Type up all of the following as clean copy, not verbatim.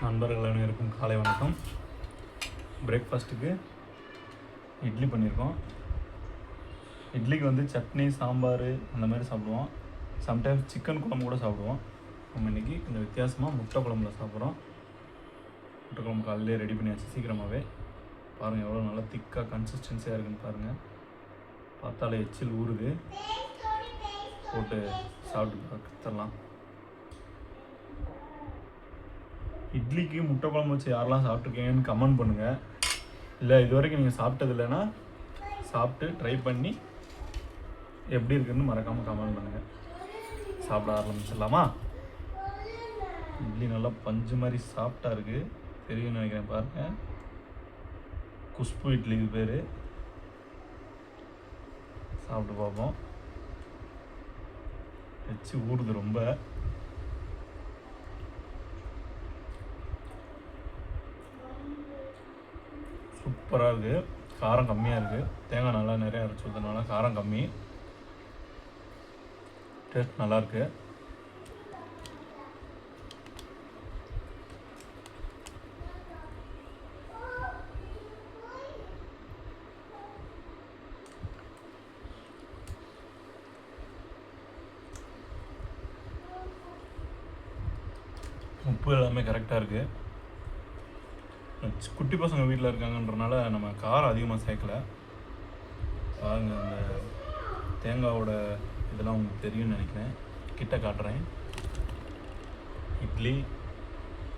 நண்பர்கள் அனைவருக்கும் காலை வணக்கம். பிரேக்ஃபாஸ்ட்டுக்கு இட்லி பண்ணியிருக்கோம். இட்லிக்கு வந்து சட்னி, சாம்பார் அந்த மாதிரி சாப்பிடுவோம். சம்டைம்ஸ் சிக்கன் குழம்பு கூட சாப்பிடுவோம். நம்ம இன்றைக்கி கொஞ்சம் வித்தியாசமாக முட்டை குழம்புல சாப்பிட்றோம். முட்டை குழம்பு காலையிலே ரெடி பண்ணியாச்சு சீக்கிரமாகவே. பாருங்கள் எவ்வளோ நல்லா திக்காக கன்சிஸ்டன்சியாக இருக்குன்னு பாருங்கள். பார்த்தாலே எச்சில் ஊறுது. போட்டு சாப்பிட்டு பார்த்துடலாம். இட்லிக்கு முட்டை குழம்பு வச்சு யாரெல்லாம் சாப்பிட்ருக்கீங்கன்னு கமெண்ட் பண்ணுங்கள். இல்லை இது வரைக்கும் நீங்கள் சாப்பிட்டது இல்லைன்னா சாப்பிட்டு ட்ரை பண்ணி எப்படி இருக்குன்னு மறக்காமல் கமெண்ட் பண்ணுங்கள். சாப்பிட ஆரம்பிச்சிடலாமா? இட்லி நல்லா பஞ்சு மாதிரி சாஃப்டாக இருக்குது, தெரியும்னு நினைக்கிறேன். பாருங்கள், குஷ்பு இட்லிக்கு பேர். சாப்பிட்டு பார்ப்போம். வச்சு ஊறுது ரொம்ப. சூப்பராக இருக்குது. காரம் கம்மியாக இருக்குது. தேங்காய் நல்லா நிறையா அரைச்சி ஊற்றுறதுனால காரம் கம்மி. டேஸ்ட் நல்லாயிருக்கு. உப்பு எல்லாமே கரெக்டாக இருக்குது. குட்டி பசங்க வீட்டில் இருக்காங்கன்றனால நம்ம காரம் அதிகமாக சேர்க்கலை. பாருங்க, அந்த தேங்காவோட இதெல்லாம் உங்களுக்கு தெரியும்னு நினைக்கிறேன். கிட்ட காட்டுறேன். இட்லி,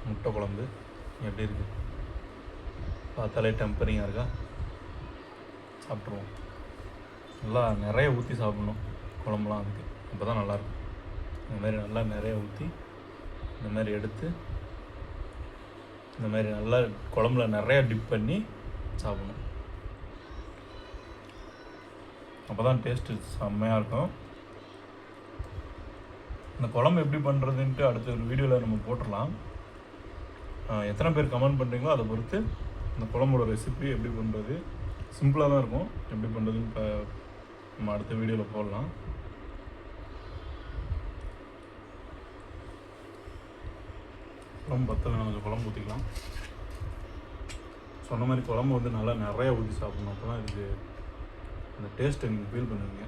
முட்டை குழம்பு எப்படி இருக்குது பார்த்தாலே டெம்பரிங்காக இருக்கா? சாப்பிட்ருவோம். நல்லா நிறைய ஊற்றி சாப்பிட்ணும் குழம்புலாம். அதுக்கு அப்போ தான் நல்லாயிருக்கும். இந்தமாதிரி நல்லா நிறைய ஊற்றி இந்த மாதிரி எடுத்து இந்த மாதிரி நல்லா குழம்புல நிறையா டிப் பண்ணி சாப்பிடணும். அப்போ தான் டேஸ்ட்டு செம்மையாக இருக்கும். இந்த குழம்பு எப்படி பண்ணுறதுன்ட்டு அடுத்த ஒரு வீடியோவில் நம்ம போட்டுடலாம். எத்தனை பேர் கமெண்ட் பண்ணுறீங்களோ அதை பொறுத்து இந்த குழம்போட ரெசிபி எப்படி பண்ணுறது சிம்பிளாக தான் இருக்கும். எப்படி பண்ணுறதுன்னு இப்போ நம்ம அடுத்த வீடியோவில் போடலாம். குழம்பு பத்தலை, கொஞ்சம் குழம்பு ஊற்றிக்கலாம். சொன்ன மாதிரி குழம்பு வந்து நல்லா நிறையா ஊற்றி சாப்பிட்ணும். அப்போ தான் இதுக்கு அந்த டேஸ்ட்டை நீங்கள் ஃபீல் பண்ணுவீங்க.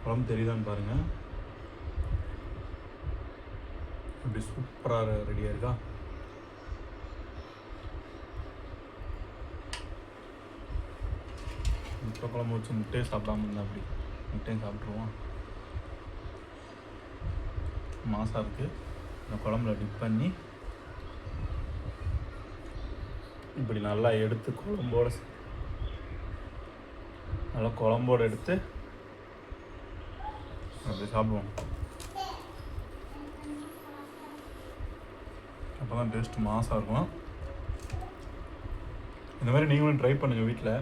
குழம்பு தெரியுதான்னு பாருங்கள். இப்படி சூப்பராக ரெடியாக இருக்கா? முட்டை குழம்பு வச்சு முட்டையை சாப்பிடாம இருந்தால் அப்படி முட்டையும் சாப்பிட்ருவோம். மாசாக இருக்குது. இந்த குழம்புல டிப் பண்ணி இப்படி நல்லா எடுத்து குழம்போடு எடுத்து அப்படி சாப்பிடுவோம். அப்போ தான் டேஸ்ட்டு மாசாக இருக்கும். இந்த மாதிரி நீங்களும் ட்ரை பண்ணுங்கள் வீட்டில்.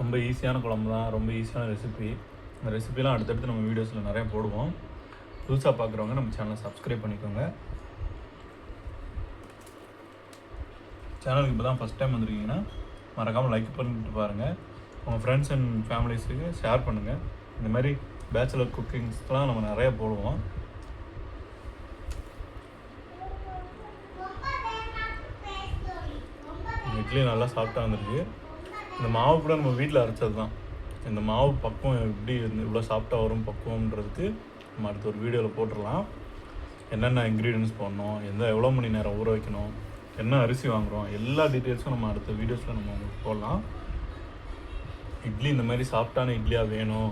ரொம்ப ஈஸியான குழம்பு தான், ரொம்ப ஈஸியான ரெசிபி. இந்த ரெசிபிலாம் அடுத்தடுத்து நம்ம வீடியோஸில் நிறையா போடுவோம். புதுசாக பார்க்குறவங்க நம்ம சேனலை சப்ஸ்கிரைப் பண்ணிக்கோங்க. சேனலுக்கு இப்போ தான் ஃபஸ்ட் டைம் வந்துருக்கீங்கன்னா மறக்காமல் லைக் பண்ணிட்டு பாருங்கள். உங்கள் ஃப்ரெண்ட்ஸ் அண்ட் ஃபேமிலிஸுக்கு ஷேர் பண்ணுங்கள். இந்த மாதிரி பேச்சுலர் குக்கிங்ஸ்லாம் நம்ம நிறையா போடுவோம். இட்லி நல்லா சாஃப்டாக வந்துருக்கு. இந்த மாவு கூட நம்ம வீட்டில் அரைச்சது தான். இந்த மாவு பக்குவம் எப்படி இவ்வளோ சாஃப்டாக வரும் பக்குவம்ன்றதுக்கு நம்ம அடுத்த ஒரு வீடியோவில் போட்டுடலாம். என்னென்ன இன்க்ரீடியன்ஸ் போடணும், எவ்வளோ மணி நேரம் ஊற வைக்கணும், என்ன அரிசி வாங்குகிறோம், எல்லா டீட்டெயில்ஸும் நம்ம அடுத்த வீடியோஸில் நம்ம உங்களுக்கு போடலாம். இட்லி இந்த மாதிரி சாஃப்டான இட்லியாக வேணும்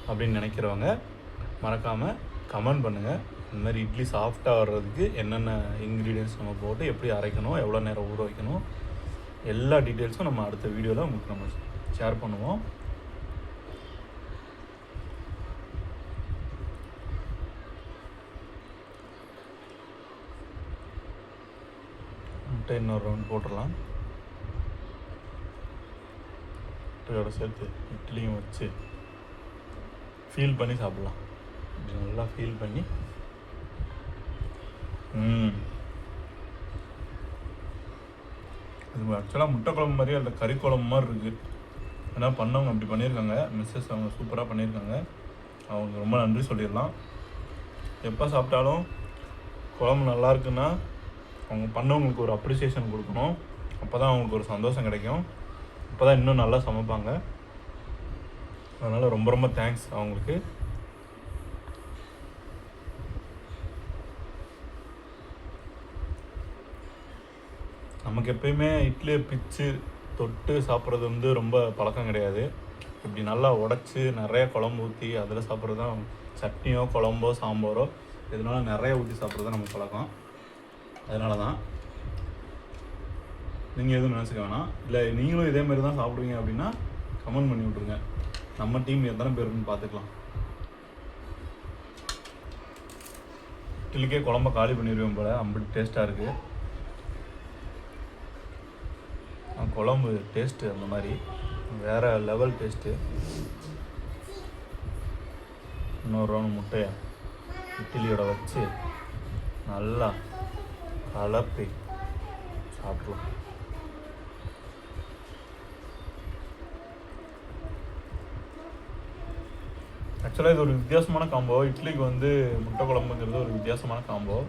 அப்படின்னு நினைக்கிறவங்க மறக்காமல் கமெண்ட் பண்ணுங்கள். இந்த மாதிரி இட்லி சாஃப்டாக வர்றதுக்கு என்னென்ன இன்க்ரீடியன்ஸ் நம்ம போட்டு எப்படி அரைக்கணும், எவ்வளோ நேரம் ஊற வைக்கணும், எல்லா டீட்டெயில்ஸும் நம்ம அடுத்த வீடியோவில் உங்களுக்கு நம்ம ஷேர் பண்ணுவோம். முட்டை இன்னொரு ரவுண்ட் போட்டுடலாம். முட்டையோட சேர்த்து இட்லியும் வச்சு ஃபீல் பண்ணி சாப்பிட்லாம். இப்படி நல்லா ஃபீல் பண்ணி இது ஆக்சுவலாக முட்டை குழம்பு மாதிரி அந்த கறி குழம்பு மாதிரி இருக்குது. ஏன்னா பண்ணவங்க அப்படி பண்ணியிருக்காங்க. மிஸ்ஸஸ் அவங்க சூப்பராக பண்ணியிருக்காங்க. அவங்க ரொம்ப நன்றி சொல்லிடலாம். எப்போ சாப்பிட்டாலும் குழம்பு நல்லா இருக்குன்னா அவங்க பண்ணவங்களுக்கு ஒரு அப்ரிசியேஷன் கொடுக்கணும். அப்போ தான் அவங்களுக்கு ஒரு சந்தோஷம் கிடைக்கும். அப்போ தான் இன்னும் நல்லா சமைப்பாங்க. அதனால் ரொம்ப ரொம்ப தேங்க்ஸ் அவங்களுக்கு. நமக்கு எப்பயுமே இட்லியை பிச்சு தொட்டு சாப்பிட்றது வந்து ரொம்ப பழக்கம் கிடையாது. இப்படி நல்லா உடச்சி நிறைய குழம்பு ஊற்றி அதில் சாப்பிட்றது தான், சட்னியோ குழம்போ சாம்பாரோ இதனால நிறைய ஊற்றி சாப்பிட்றது தான் நம்ம பழக்கம். அதனால தான் நீங்கள் எதுவும் நினச்சிக்க வேணாம். இல்லை நீங்களும் இதேமாரி தான் சாப்பிடுவீங்க அப்படின்னா கமெண்ட் பண்ணி விட்ருங்க. நம்ம டீம் எத்தனை பேர் இருக்குன்னு பார்த்துக்கலாம். இட்லிக்கே குழம்ப காலி பண்ணிடுவேன் போல், அம்பிட்டு டேஸ்ட்டாக இருக்குது குழம்பு. டேஸ்ட்டு அந்த மாதிரி வேறு லெவல் டேஸ்ட்டு. இன்னொரு ரவுண்ட் முட்டையை இட்லியோட வச்சு நல்லா கலப்பி சாப்பிட்லாம். ஆக்சுவலாக இது ஒரு வித்தியாசமான காம்போ. இட்லிக்கு வந்து முட்டை குழம்புங்கிறது ஒரு வித்தியாசமான காம்போ.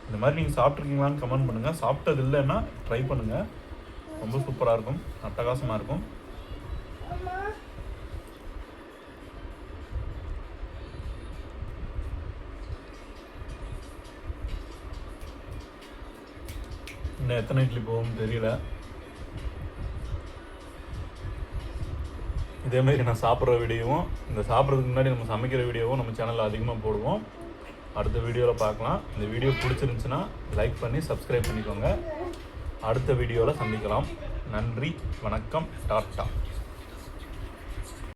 இந்த மாதிரி நீங்கள் சாப்பிட்ருக்கீங்களான்னு கமெண்ட் பண்ணுங்கள். சாப்பிட்டது இல்லைன்னா ட்ரை பண்ணுங்கள், ரொம்ப சூப்பராக இருக்கும், அட்டகாசமாக இருக்கும். இன்னும் எத்தனை இட்லி போகும்னு தெரியல. இதேமாரி நான் சாப்பிட்ற வீடியோவும் இந்த சாப்பிட்றதுக்கு முன்னாடி நம்ம சமைக்கிற வீடியோவும் நம்ம சேனலில் அதிகமாக போடுவோம். அடுத்த வீடியோவில் பார்க்கலாம். இந்த வீடியோ பிடிச்சிருந்துச்சுன்னா லைக் பண்ணி சப்ஸ்கிரைப் பண்ணிக்கோங்க. அடுத்த வீடியோவில் சந்திக்கலாம். நன்றி, வணக்கம், டாட்டா.